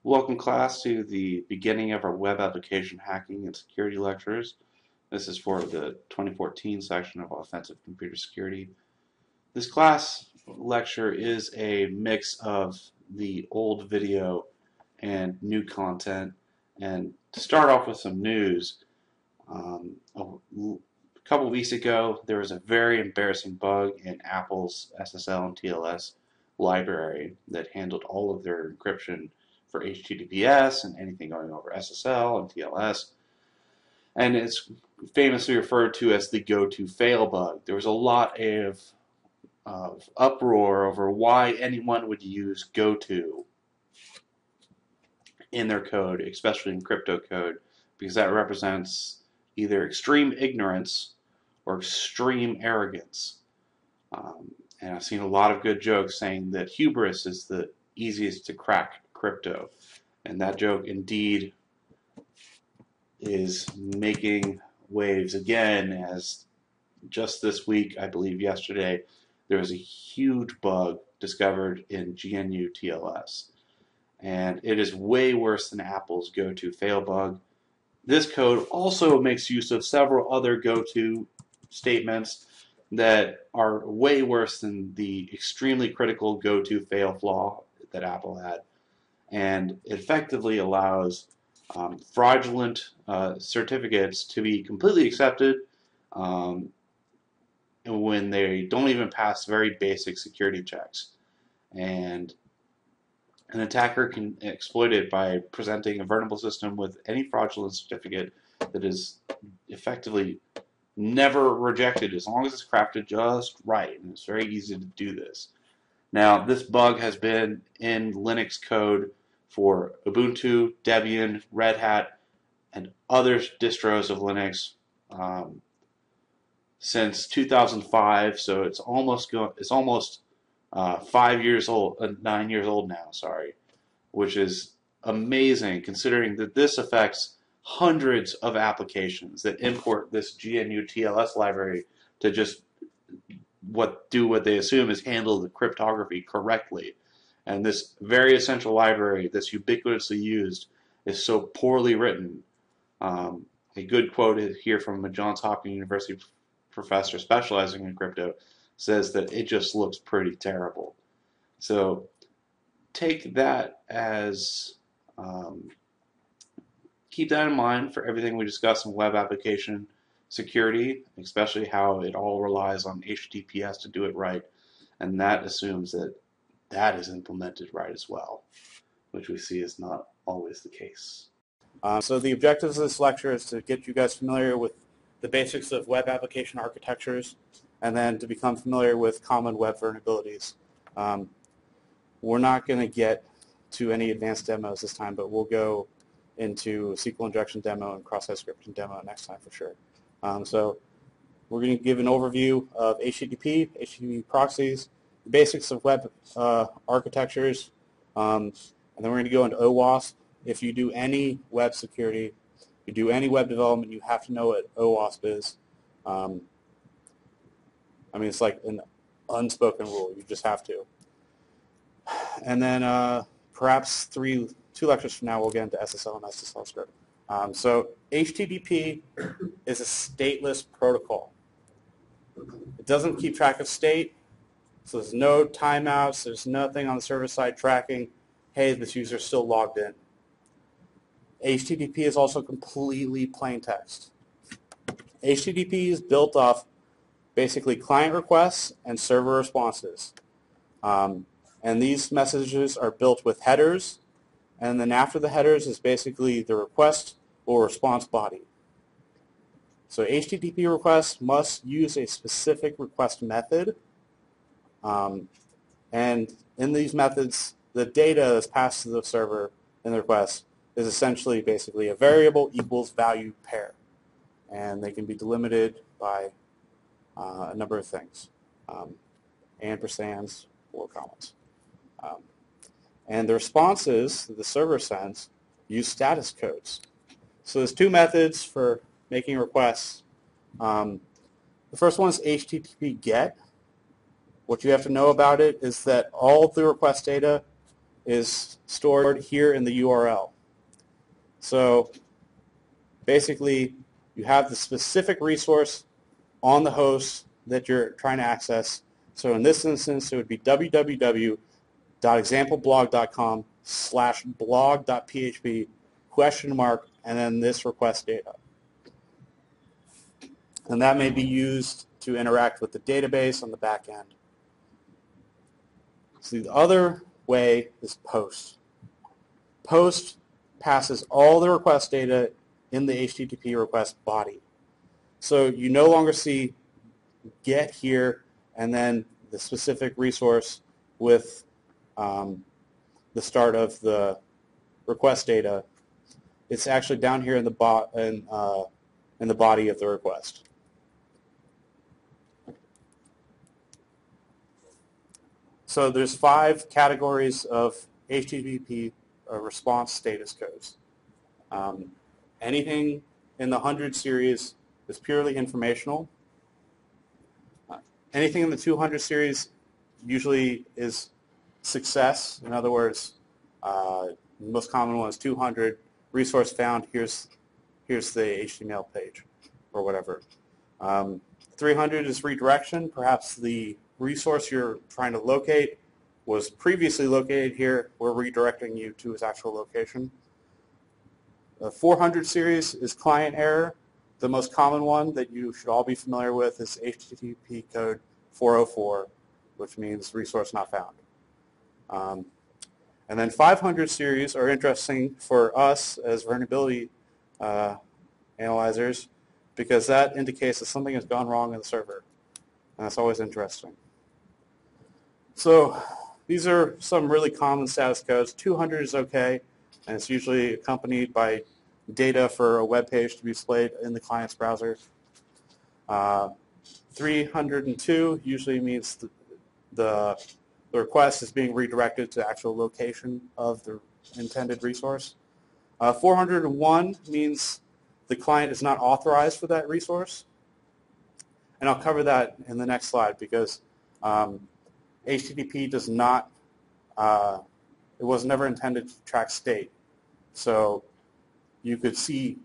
Welcome class to the beginning of our web application hacking and security lectures. This is for the 2014 section of Offensive Computer Security. This class lecture is a mix of the old video and new content. And to start off with some news, a couple weeks ago there was a very embarrassing bug in Apple's SSL and TLS library that handled all of their encryption for HTTPS and anything going over SSL and TLS, and it's famously referred to as the go-to-fail bug. There was a lot of uproar over why anyone would use go-to in their code, especially in crypto code, because that represents either extreme ignorance or extreme arrogance. And I've seen a lot of good jokes saying that hubris is the easiest to crack crypto, and that joke indeed is making waves again, as just this week, I believe yesterday, there was a huge bug discovered in GNU TLS, and it is way worse than Apple's go-to fail bug. This code also makes use of several other go-to statements that are way worse than the extremely critical go-to fail flaw that Apple had, and effectively allows fraudulent certificates to be completely accepted when they don't even pass very basic security checks. And an attacker can exploit it by presenting a vulnerable system with any fraudulent certificate that is effectively never rejected as long as it's crafted just right, and it's very easy to do this. Now, this bug has been in Linux code for Ubuntu, Debian, Red Hat, and other distros of Linux since 2005. So it's almost 5 years old, 9 years old now. Sorry, which is amazing considering that this affects hundreds of applications that import this GNU TLS library to just do what they assume is handle the cryptography correctly. And this very essential library that's ubiquitously used is so poorly written. A good quote here from a Johns Hopkins University professor specializing in crypto says that it just looks pretty terrible. So take that as keep that in mind for everything we discuss in web application security, especially how it all relies on HTTPS to do it right, and that assumes that that is implemented right as well, which we see is not always the case. So the objectives of this lecture is to get you guys familiar with the basics of web application architectures, and then to become familiar with common web vulnerabilities. We're not going to get to any advanced demos this time, but we'll go into SQL injection demo and cross-site scripting demo next time for sure. So we're going to give an overview of HTTP, HTTP proxies, the basics of web architectures, and then we're going to go into OWASP. If you do any web security, you do any web development, you have to know what OWASP is. I mean, it's like an unspoken rule. You just have to. And then perhaps two lectures from now, we'll get into SSL and SSL script. So HTTP is a stateless protocol. It doesn't keep track of state, so there's no timeouts, there's nothing on the server side tracking, hey, this user is still logged in. HTTP is also completely plain text. HTTP is built off basically client requests and server responses. And these messages are built with headers, and then after the headers is basically the request or response body. So HTTP requests must use a specific request method, and in these methods, the data that's passed to the server in the request is essentially basically a variable equals value pair, and they can be delimited by a number of things, ampersands or commas. And the responses that the server sends use status codes. So there's two methods for making requests. The first one is HTTP GET. What you have to know about it is that all the request data is stored here in the URL. So basically, you have the specific resource on the host that you're trying to access. So in this instance, it would be www.exampleblog.com/blog.php !, and then this request data. And that may be used to interact with the database on the back end. So the other way is post. Post passes all the request data in the HTTP request body. So you no longer see get here and then the specific resource with the start of the request data. It's actually down here in the body of the request. So there's 5 categories of HTTP response status codes. Anything in the 100 series is purely informational. Anything in the 200 series usually is success. In other words, the most common one is 200, resource found, here's the HTML page or whatever. 300 is redirection. Perhaps the resource you're trying to locate was previously located here. We're redirecting you to its actual location. The 400 series is client error. The most common one that you should all be familiar with is HTTP code 404, which means resource not found. And then 500 series are interesting for us as vulnerability analyzers because that indicates that something has gone wrong in the server. And that's always interesting. So these are some really common status codes. 200 is okay, and it's usually accompanied by data for a web page to be displayed in the client's browser. 302 usually means the request is being redirected to the actual location of the intended resource. 401 means the client is not authorized for that resource. And I'll cover that in the next slide because HTTP does not, it was never intended to track state. So you could see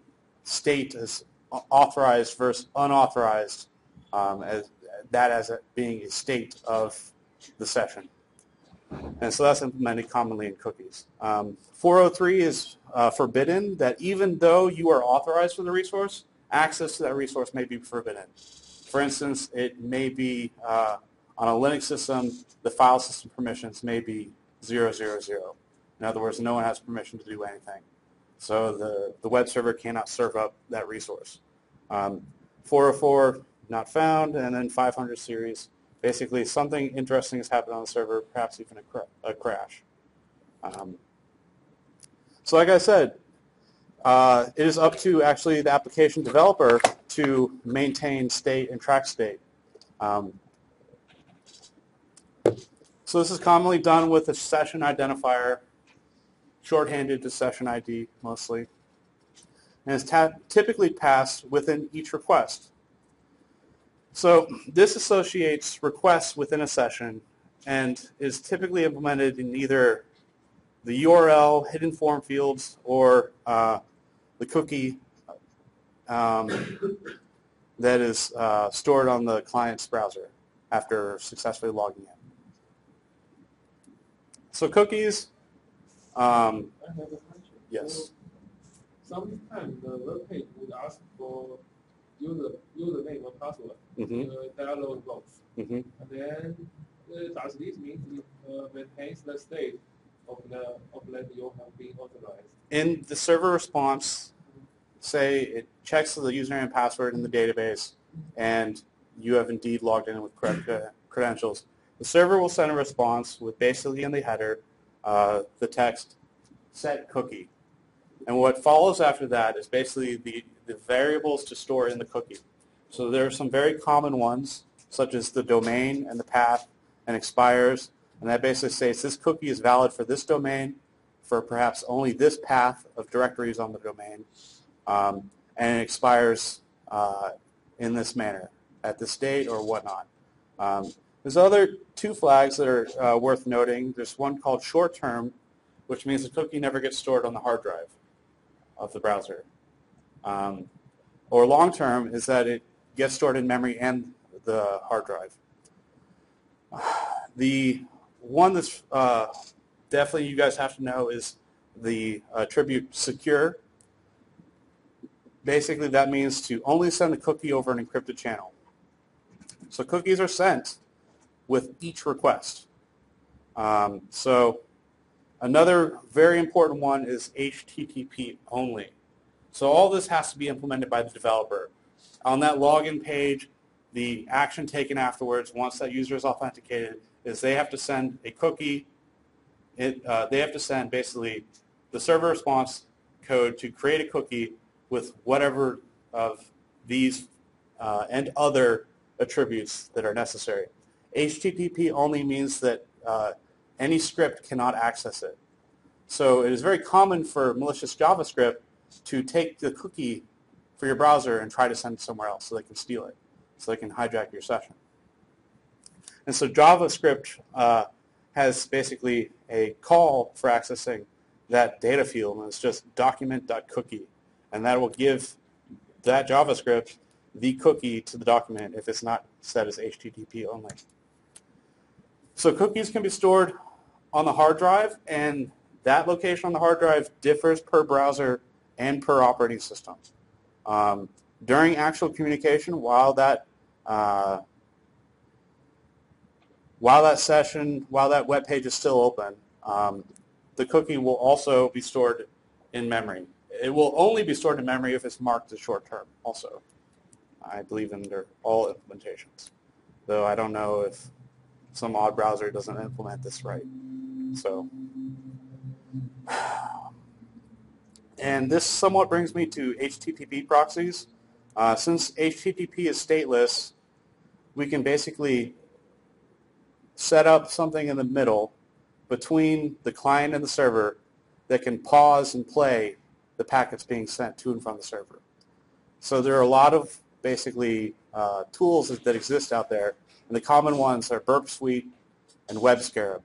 state as authorized versus unauthorized as being a state of the session. And so that's implemented commonly in cookies. 403 is forbidden, that even though you are authorized for the resource, access to that resource may be forbidden. For instance, it may be on a Linux system, the file system permissions may be 000. In other words, no one has permission to do anything. So the web server cannot serve up that resource. 404, not found, and then 500 series. Basically, something interesting has happened on the server, perhaps even a crash. So like I said, it is up to actually the application developer to maintain state and track state. So this is commonly done with a session identifier, shorthanded to session ID mostly, and is typically passed within each request. So this associates requests within a session and is typically implemented in either the URL, hidden form fields, or the cookie that is stored on the client's browser after successfully logging in. So cookies, I have a question. yes. So, sometimes the web page would ask for username or password, dialog box. And then does this mean it maintains the state of that you have been authorized? In the server response, say it checks the username and password in the database, and you have indeed logged in with correct credentials. The server will send a response with basically in the header the text set cookie. And what follows after that is basically the variables to store in the cookie. So there are some very common ones, such as the domain and the path and expires. And that basically states this cookie is valid for this domain, for perhaps only this path of directories on the domain, and it expires in this manner, at this date or whatnot. There's other two flags that are worth noting. There's one called short term, which means the cookie never gets stored on the hard drive of the browser. Or long-term is that it gets stored in memory and the hard drive. The one that's definitely you guys have to know is the attribute secure. Basically, that means to only send a cookie over an encrypted channel. So cookies are sent with each request. So another very important one is HTTP only. So all this has to be implemented by the developer. On that login page, the action taken afterwards, once that user is authenticated, is they have to send a cookie. They have to send basically the server response code to create a cookie with whatever of these and other attributes that are necessary. HTTP only means that any script cannot access it. So it is very common for malicious JavaScript to take the cookie for your browser and try to send it somewhere else so they can steal it, so they can hijack your session. And so JavaScript has basically a call for accessing that data field, and it's just document.cookie. And that will give that JavaScript the cookie to the document if it's not set as HTTP only. So cookies can be stored on the hard drive, and that location on the hard drive differs per browser and per operating system. During actual communication, while that web page is still open, the cookie will also be stored in memory. It will only be stored in memory if it's marked as short term also. I believe under all implementations, though I don't know if some odd browser doesn't implement this right. So, and this somewhat brings me to HTTP proxies. Since HTTP is stateless, we can basically set up something in the middle between the client and the server that can pause and play the packets being sent to and from the server. So there are a lot of basically tools that exist out there, and the common ones are Burp Suite and Web Scarab.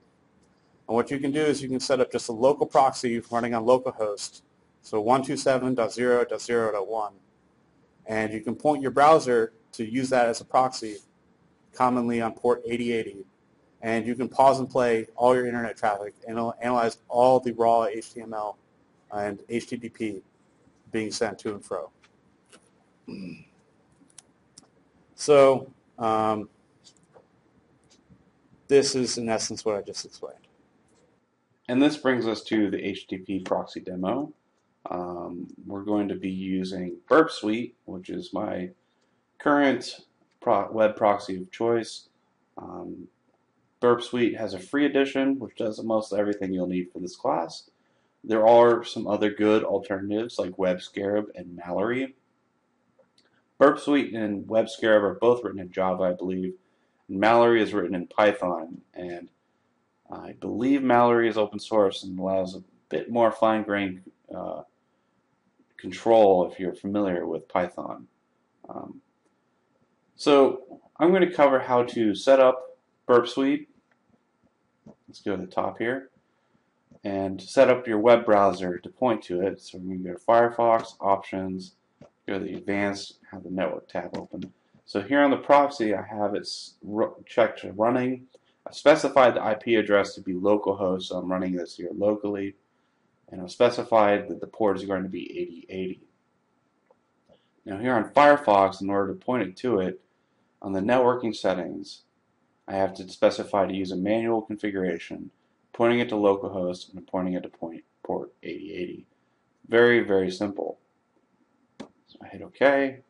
And what you can do is you can set up just a local proxy running on localhost, so 127.0.0.1, and you can point your browser to use that as a proxy, commonly on port 8080, and you can pause and play all your internet traffic and analyze all the raw HTML and HTTP being sent to and fro. So this is in essence what I just explained. And this brings us to the HTTP proxy demo. We're going to be using Burp Suite, which is my current web proxy of choice. Burp Suite has a free edition, which does most everything you'll need for this class. There are some other good alternatives like Web Scarab and Mallory. Burp Suite and Web Scarab are both written in Java, I believe. And Mallory is written in Python, and I believe Mallory is open source and allows a bit more fine-grained control if you're familiar with Python. So I'm going to cover how to set up Burp Suite. Let's go to the top here and set up your web browser to point to it. So we're going to go to Firefox, Options, go to the Advanced, have the Network tab open. So here on the proxy, I have it checked to running. I've specified the IP address to be localhost, so I'm running this here locally. And I've specified that the port is going to be 8080. Now here on Firefox, in order to point it to it, on the networking settings, I have to specify to use a manual configuration, pointing it to localhost and pointing it to port 8080. Very, very simple. So I hit OK.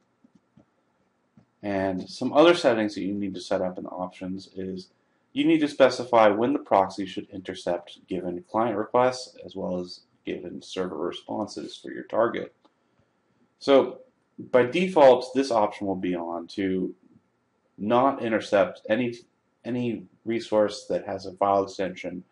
And some other settings that you need to set up in the options is you need to specify when the proxy should intercept given client requests as well as given server responses for your target. So by default, this option will be on to not intercept any resource that has a file extension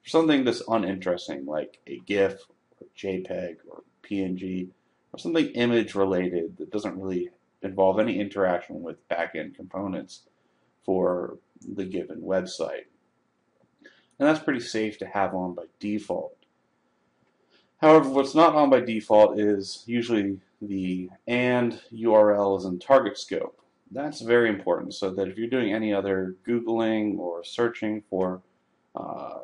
for something that's uninteresting, like a GIF, or JPEG, or PNG, or something image related that doesn't really involve any interaction with back-end components for the given website. And that's pretty safe to have on by default. However, what's not on by default is usually the and URLs and target scope. That's very important, so that if you're doing any other Googling or searching for uh,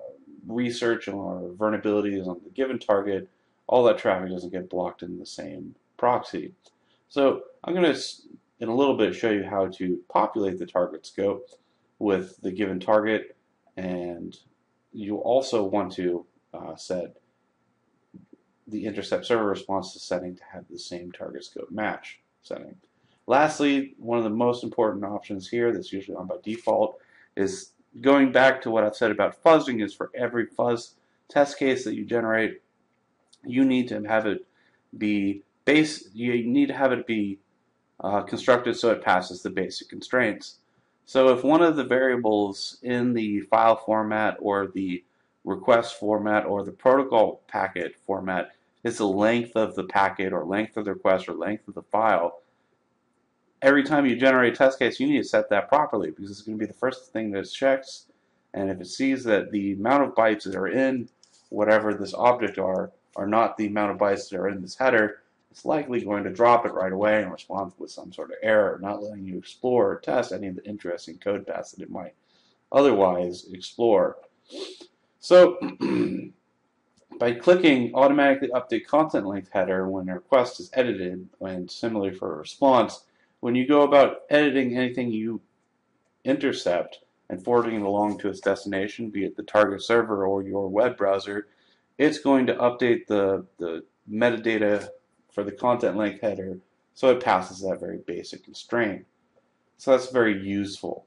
research or vulnerabilities on the given target, all that traffic doesn't get blocked in the same proxy. So I'm going to, in a little bit, show you how to populate the target scope with the given target, and you also want to set the intercept server response to setting to have the same target scope match setting. Lastly, one of the most important options here that's usually on by default is going back to what I've said about fuzzing is for every fuzz test case that you generate, you need to have it be constructed so it passes the basic constraints. So if one of the variables in the file format or the request format or the protocol packet format is the length of the packet or length of the request or length of the file, every time you generate a test case, you need to set that properly because it's going to be the first thing that it checks. And if it sees that the amount of bytes that are in whatever this object are not the amount of bytes that are in this header, it's likely going to drop it right away and respond with some sort of error, not letting you explore or test any of the interesting code paths that it might otherwise explore. So by clicking automatically update content length header when a request is edited, and similarly for a response, when you go about editing anything you intercept and forwarding it along to its destination, be it the target server or your web browser, it's going to update the metadata for the content length header so it passes that very basic constraint. So that's very useful.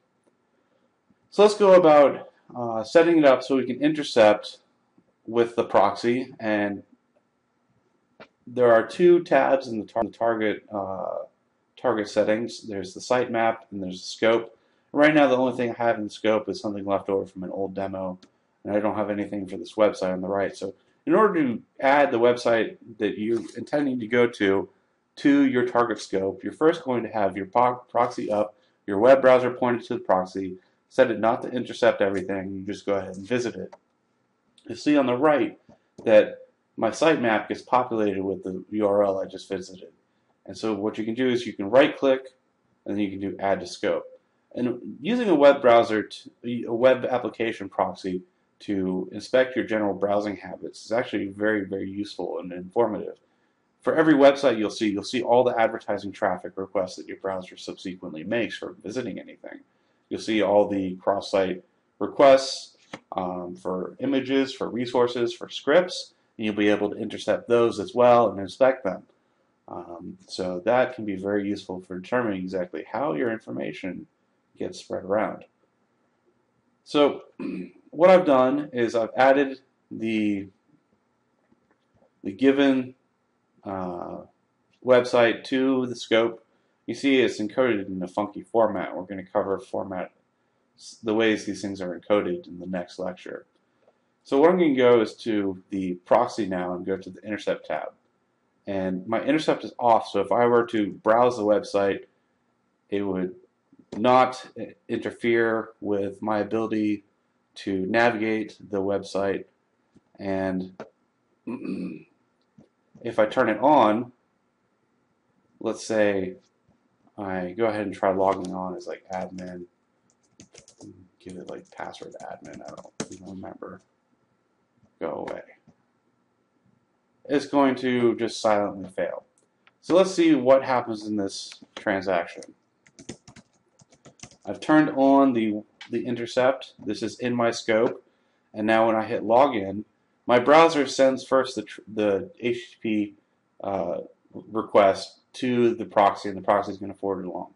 So let's go about setting it up so we can intercept with the proxy, and there are two tabs in the target settings. There's the sitemap and there's the scope. Right now the only thing I have in the scope is something left over from an old demo, and I don't have anything for this website on the right. So in order to add the website that you're intending to go to your target scope, you're first going to have your proxy up, your web browser pointed to the proxy, set it not to intercept everything, you just go ahead and visit it. You'll see on the right that my sitemap gets populated with the URL I just visited. And so what you can do is you can right click and then you can do add to scope. And using a web browser, a web application proxy to inspect your general browsing habits is actually very, very useful and informative. For every website you'll see all the advertising traffic requests that your browser subsequently makes for visiting anything. You'll see all the cross-site requests for images, for resources, for scripts, and you'll be able to intercept those as well and inspect them. So that can be very useful for determining exactly how your information gets spread around. So what I've done is I've added the given website to the scope. You see it's encoded in a funky format. We're going to cover the ways these things are encoded in the next lecture. So what I'm going to go is to the proxy now and go to the intercept tab. And my intercept is off, so if I were to browse the website, it would not interfere with my ability to navigate the website. And if I turn it on, let's say I go ahead and try logging on as like admin, give it like password admin, I don't even remember, go away. It's going to just silently fail. So let's see what happens in this transaction. I've turned on the intercept. This is in my scope. And now when I hit login, my browser sends first the HTTP request to the proxy, and the proxy is going to forward it along.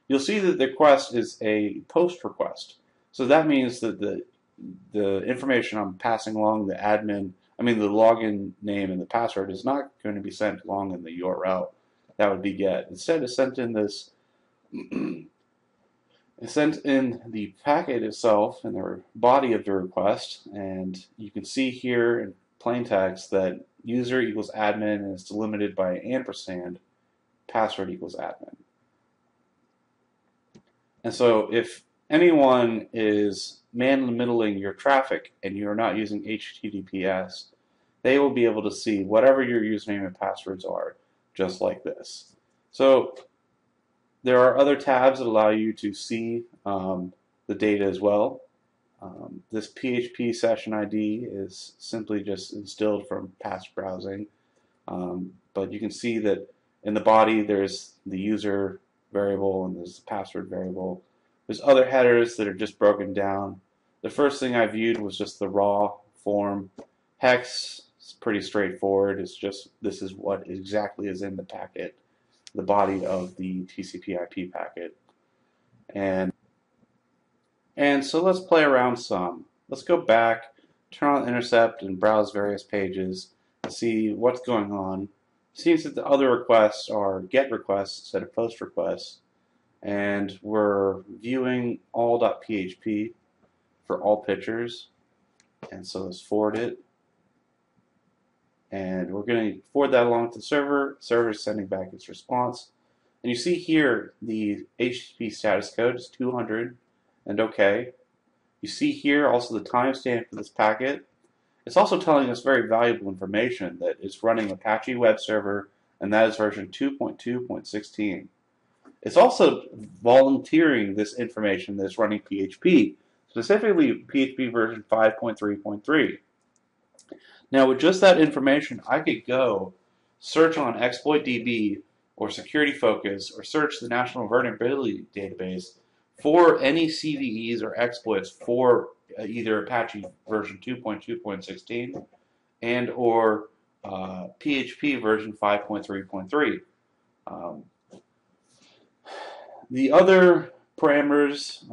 You'll see that the request is a post request. So that means that the information I'm passing along, the login name and the password is not going to be sent along in the URL. That would be get. Instead, it's sent in this. It's sent in the packet itself and the body of the request, and you can see here in plain text that user equals admin and it's delimited by ampersand, password equals admin. And so if anyone is man-in-the-middling your traffic and you're not using HTTPS, they will be able to see whatever your username and passwords are, just like this. So there are other tabs that allow you to see the data as well. This PHP session ID is simply just instilled from past browsing. But you can see that in the body there's the user variable and there's the password variable. There's other headers that are just broken down. The first thing I viewed was just the raw form. Hex is pretty straightforward. It's just this is what exactly is in the packet, the body of the TCP/IP packet. And so let's play around some. Let's go back, turn on intercept, and browse various pages to see what's going on. It seems that the other requests are GET requests instead of POST requests, and we're viewing all.php for all pictures. And so let's forward it. And we're going to forward that along to the server. The server is sending back its response. And you see here the HTTP status code is 200 and OK. You see here also the timestamp for this packet. It's also telling us very valuable information that it's running Apache web server, and that is version 2.2.16. It's also volunteering this information that it's running PHP, specifically PHP version 5.3.3. Now with just that information, I could go search on ExploitDB or Security Focus or search the National Vulnerability Database for any CVEs or exploits for either Apache version 2.2.16 and or PHP version 5.3.3. The other parameters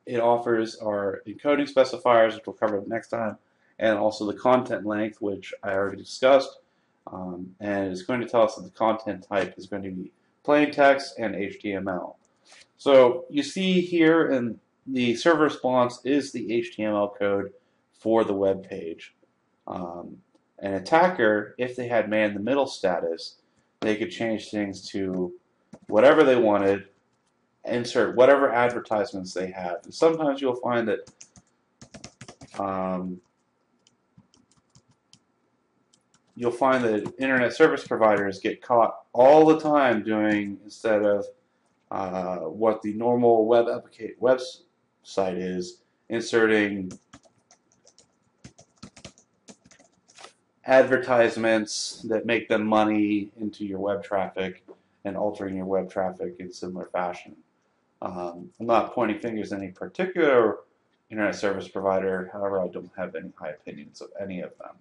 it offers are encoding specifiers, which we'll cover next time, and also the content length, which I already discussed. And it's going to tell us that the content type is going to be plain text and HTML. So you see here in the server response is the HTML code for the web page. An attacker, if they had man-in-the-middle status, they could change things to whatever they wanted, insert whatever advertisements they have. And sometimes you'll find that internet service providers get caught all the time doing, instead of what the normal website is, inserting advertisements that make them money into your web traffic and altering your web traffic in similar fashion. I'm not pointing fingers at any particular internet service provider, however, I don't have any high opinions of any of them.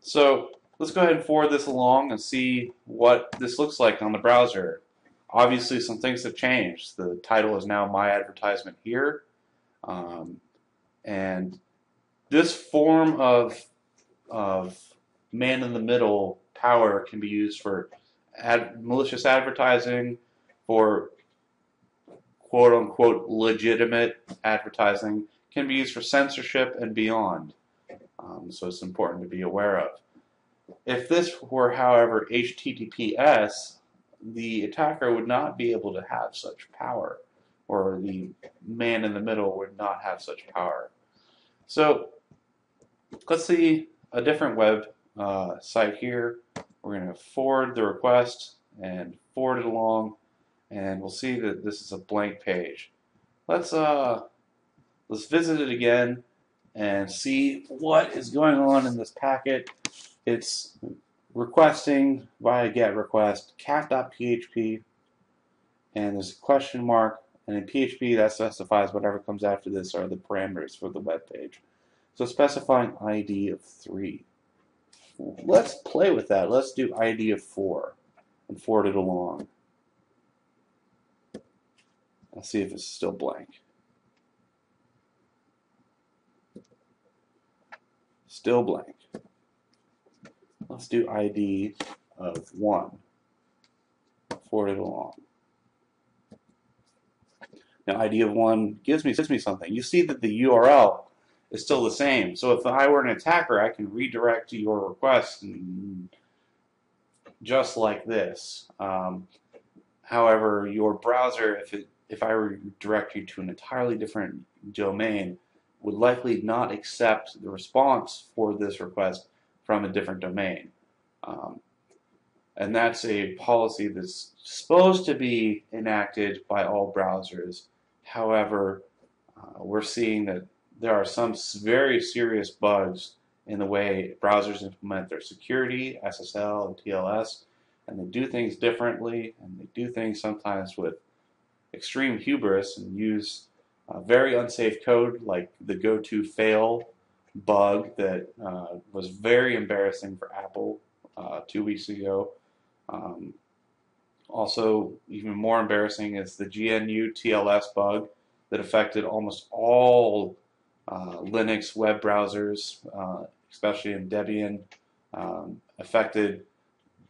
So let's go ahead and forward this along and see what this looks like on the browser. Obviously, some things have changed. The title is now My Advertisement Here. And this form of man-in-the-middle power can be used for malicious advertising, for quote-unquote legitimate advertising, can be used for censorship and beyond. So it's important to be aware of. If this were, however, HTTPS, the attacker would not be able to have such power, or the man in the middle would not have such power. So let's see a different web site here. We're going to forward the request and forward it along, and we'll see that this is a blank page. Let's visit it again and see what is going on in this packet. It's requesting via GET request cat.php, and there's a question mark, and in PHP that specifies whatever comes after this are the parameters for the web page. So specifying ID of 3. Let's play with that. Let's do ID of 4 and forward it along. Let's see if it's still blank. Still blank. Let's do ID of 1. Forward it along. Now ID of 1 gives me something. You see that the URL is still the same. So if I were an attacker, I can redirect to your request just like this. However, your browser, if I redirect you to an entirely different domain, would likely not accept the response for this request from a different domain. And that's a policy that's supposed to be enacted by all browsers. However, we're seeing that there are some very serious bugs in the way browsers implement their security, SSL, and TLS, and they do things differently, and they do things sometimes with extreme hubris and use very unsafe code like the go-to-fail bug that was very embarrassing for Apple 2 weeks ago. Also, even more embarrassing is the GNU TLS bug that affected almost all Linux web browsers, especially in Debian, affected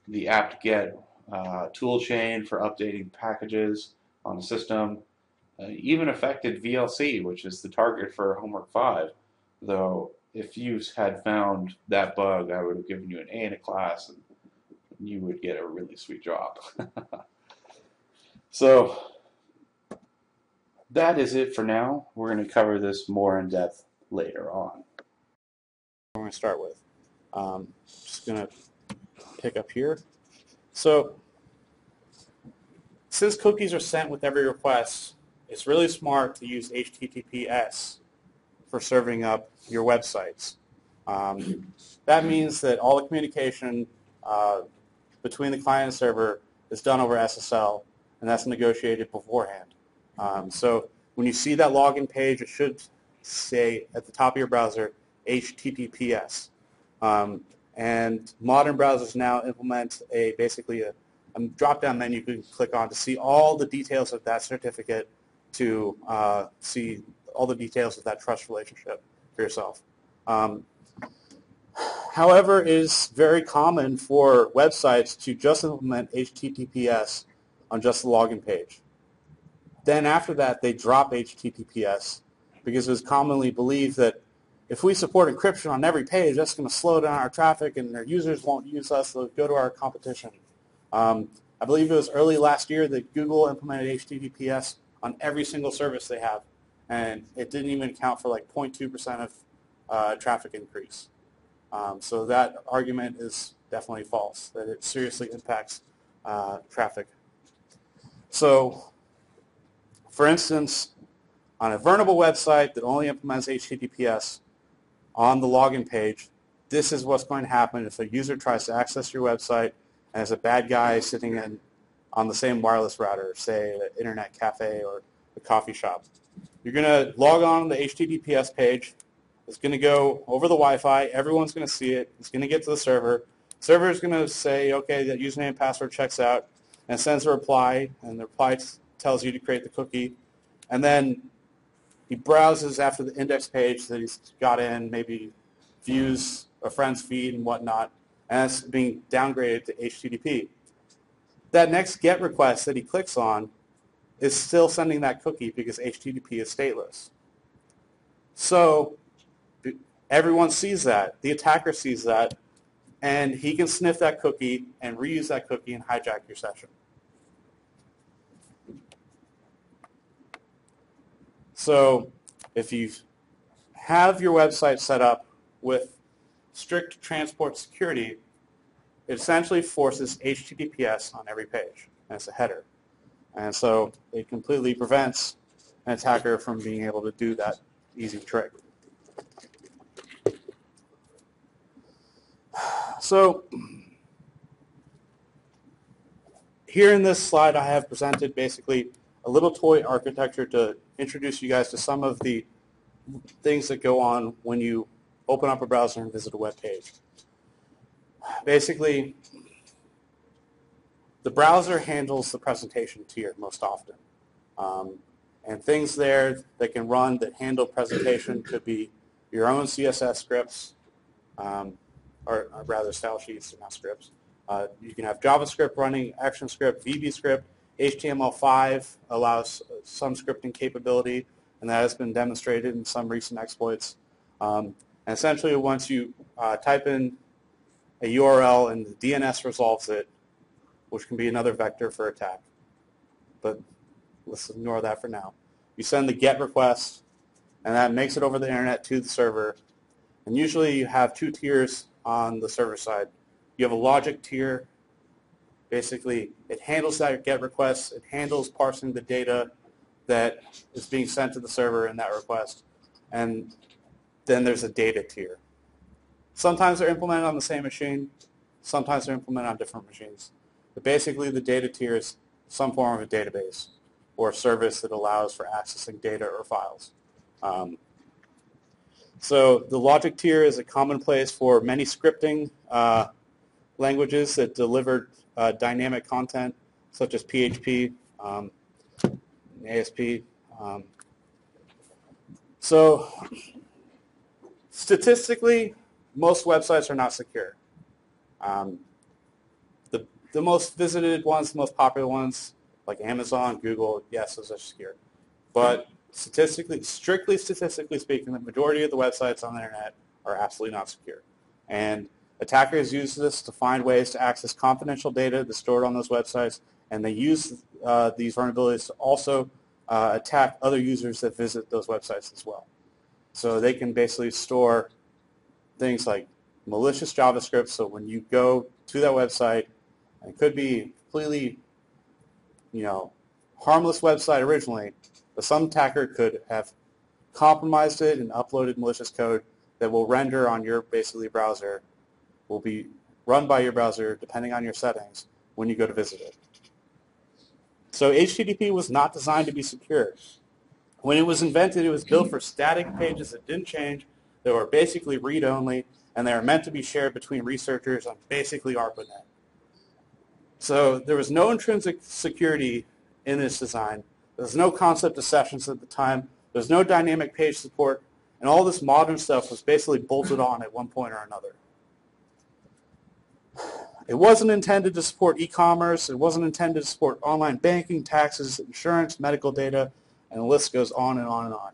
the apt-get toolchain for updating packages on the system, even affected VLC, which is the target for Homework 5, though if you had found that bug, I would have given you an A in a class, and you would get a really sweet job. So that is it for now. We're going to cover this more in depth later on. We're going to start with. Just going to pick up here. So since cookies are sent with every request, it's really smart to use HTTPS for serving up your websites. That means that all the communication between the client and server is done over SSL, and that's negotiated beforehand. So when you see that login page, it should say at the top of your browser, HTTPS. And modern browsers now implement basically a drop-down menu you can click on to see all the details of that certificate, to see all the details of that trust relationship for yourself. However, it is very common for websites to just implement HTTPS on just the login page. Then after that, they drop HTTPS because it was commonly believed that if we support encryption on every page, that's going to slow down our traffic and their users won't use us, they'll go to our competition. I believe it was early last year that Google implemented HTTPS on every single service they have, and it didn't even account for like 0.2% of traffic increase. So that argument is definitely false, that it seriously impacts traffic. So, for instance, on a vulnerable website that only implements HTTPS on the login page, this is what's going to happen if a user tries to access your website and there's a bad guy sitting on the same wireless router, say an internet cafe or a coffee shop. You're going to log on the HTTPS page. It's going to go over the Wi-Fi. Everyone's going to see it. It's going to get to the server. The server is going to say, okay, that username and password checks out, and sends a reply, and the reply tells you to create the cookie. And then he browses after the index page that he's got in, maybe views a friend's feed and whatnot, and it's being downgraded to HTTP. That next GET request that he clicks on is still sending that cookie because HTTP is stateless. So everyone sees that. The attacker sees that, and he can sniff that cookie and reuse that cookie and hijack your session. So if you have your website set up with strict transport security, it essentially forces HTTPS on every page, and it's a header. And so it completely prevents an attacker from being able to do that easy trick. So here in this slide, I have presented basically a little toy architecture to introduce you guys to some of the things that go on when you open up a browser and visit a web page. Basically, the browser handles the presentation tier most often. And things there that can run that handle presentation could be your own CSS scripts, or rather style sheets, not scripts. You can have JavaScript running, ActionScript, VBScript. HTML5 allows some scripting capability, and that has been demonstrated in some recent exploits. And essentially, once you type in a URL and the DNS resolves it, which can be another vector for attack. But let's ignore that for now. You send the GET request, and that makes it over the internet to the server. And usually you have two tiers on the server side. You have a logic tier. Basically, it handles that GET request. It handles parsing the data that is being sent to the server in that request. And then there's a data tier. Sometimes they're implemented on the same machine. Sometimes they're implemented on different machines. But basically, the data tier is some form of a database or a service that allows for accessing data or files. So the logic tier is a commonplace for many scripting languages that deliver dynamic content, such as PHP, ASP. So statistically, most websites are not secure. The most visited ones, the most popular ones, like Amazon, Google, yes, those are secure. But strictly statistically speaking, the majority of the websites on the internet are absolutely not secure. And attackers use this to find ways to access confidential data that's stored on those websites, and they use these vulnerabilities to also attack other users that visit those websites as well. So they can basically store things like malicious JavaScript, so when you go to that website, it could be completely, harmless website originally, but some attacker could have compromised it and uploaded malicious code that will render on your browser, will be run by your browser depending on your settings when you go to visit it. So HTTP was not designed to be secure. When it was invented, it was built for static pages that didn't change, that were basically read-only, and they were meant to be shared between researchers on basically ARPANET. So there was no intrinsic security in this design. There was no concept of sessions at the time. There was no dynamic page support, and all this modern stuff was basically bolted on at one point or another. It wasn't intended to support e-commerce. It wasn't intended to support online banking, taxes, insurance, medical data, and the list goes on and on and on.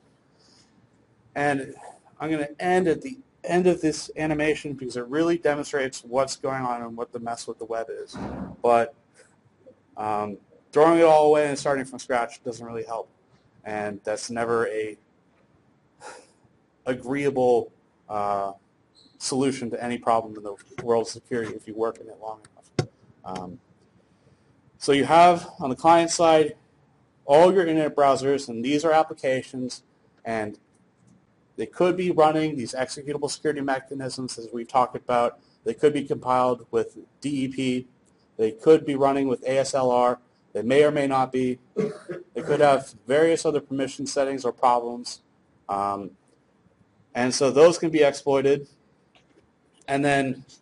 And I'm going to end at the end of this animation because it really demonstrates what's going on and what the mess with the web is. But throwing it all away and starting from scratch doesn't really help. And that's never a agreeable solution to any problem in the world of security if you work in it long enough. So you have, on the client side, all your internet browsers, and these are applications, and they could be running these executable security mechanisms, as we've talked about. They could be compiled with DEP. They could be running with ASLR. They may or may not be. They could have various other permission settings or problems. And so those can be exploited. And then, let's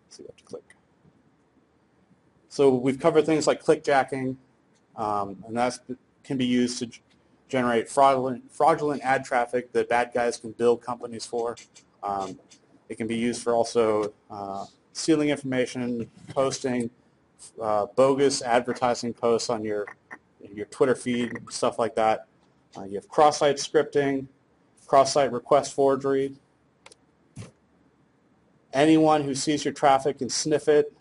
see what to click. So we've covered things like clickjacking, and that can be used to generate fraudulent ad traffic that bad guys can build companies for. It can be used for also stealing information, posting bogus advertising posts on your Twitter feed, stuff like that. You have cross-site scripting, cross-site request forgery. Anyone who sees your traffic can sniff it.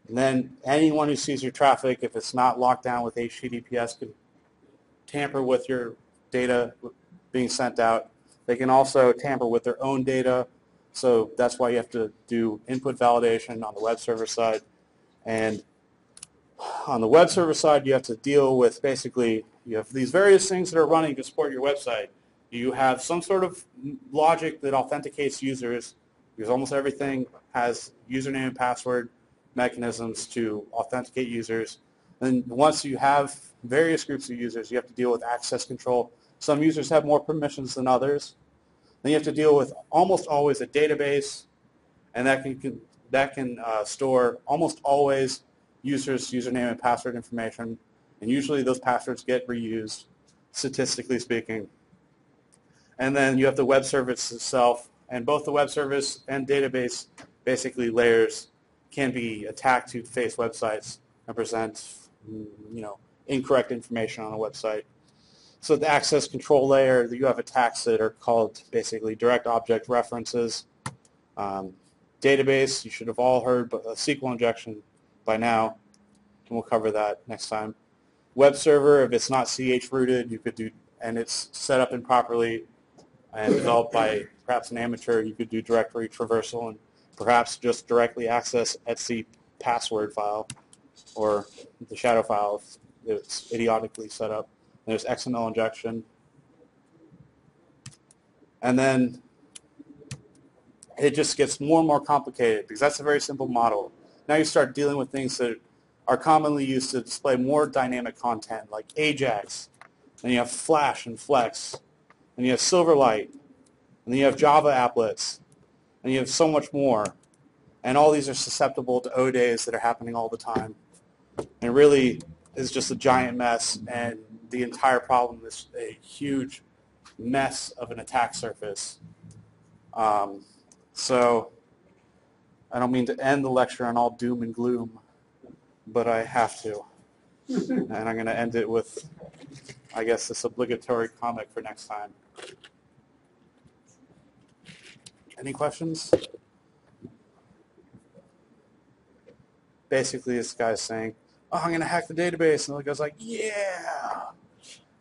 And then anyone who sees your traffic, if it's not locked down with HTTPS, can tamper with your data being sent out. They can also tamper with their own data. So that's why you have to do input validation on the web server side. And on the web server side, you have to deal with basically, you have these various things that are running to support your website. You have some sort of logic that authenticates users, because almost everything has username and password mechanisms to authenticate users. And once you have various groups of users, you have to deal with access control. Some users have more permissions than others. Then you have to deal with almost always a database, and that can store almost always users' username and password information. And usually those passwords get reused, statistically speaking. And then you have the web service itself, and both the web service and database basically layers can be attacked to face websites and present incorrect information on a website. So the access control layer, you have attacks that are called basically direct object references. Database, you should have all heard SQL injection by now, and we'll cover that next time. Web server, if it's not CH rooted, you could do and it's set up improperly and developed by perhaps an amateur, you could do directory traversal and perhaps just directly access Etsy password file or the shadow file if it's idiotically set up. And there's XML injection. And then it just gets more and more complicated because that's a very simple model. Now you start dealing with things that are commonly used to display more dynamic content like Ajax, and you have Flash and Flex, and you have Silverlight, and then you have Java applets, and you have so much more. And all these are susceptible to O-days that are happening all the time. And it really is just a giant mess, and the entire problem is a huge mess of an attack surface. So I don't mean to end the lecture on all doom and gloom, but I have to. And I'm going to end it with, I guess, this obligatory comic for next time. Any questions? Basically, this guy's saying, oh, I'm going to hack the database. And the guy's like, yeah.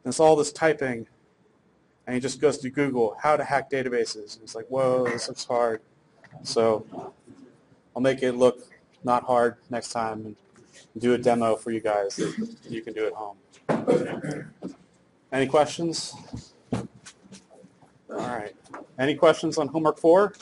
And it's all this typing. And he just goes to Google, how to hack databases. And it's like, whoa, this looks hard. So I'll make it look not hard next time and do a demo for you guys that you can do at home. Any questions? All right. Any questions on homework 4?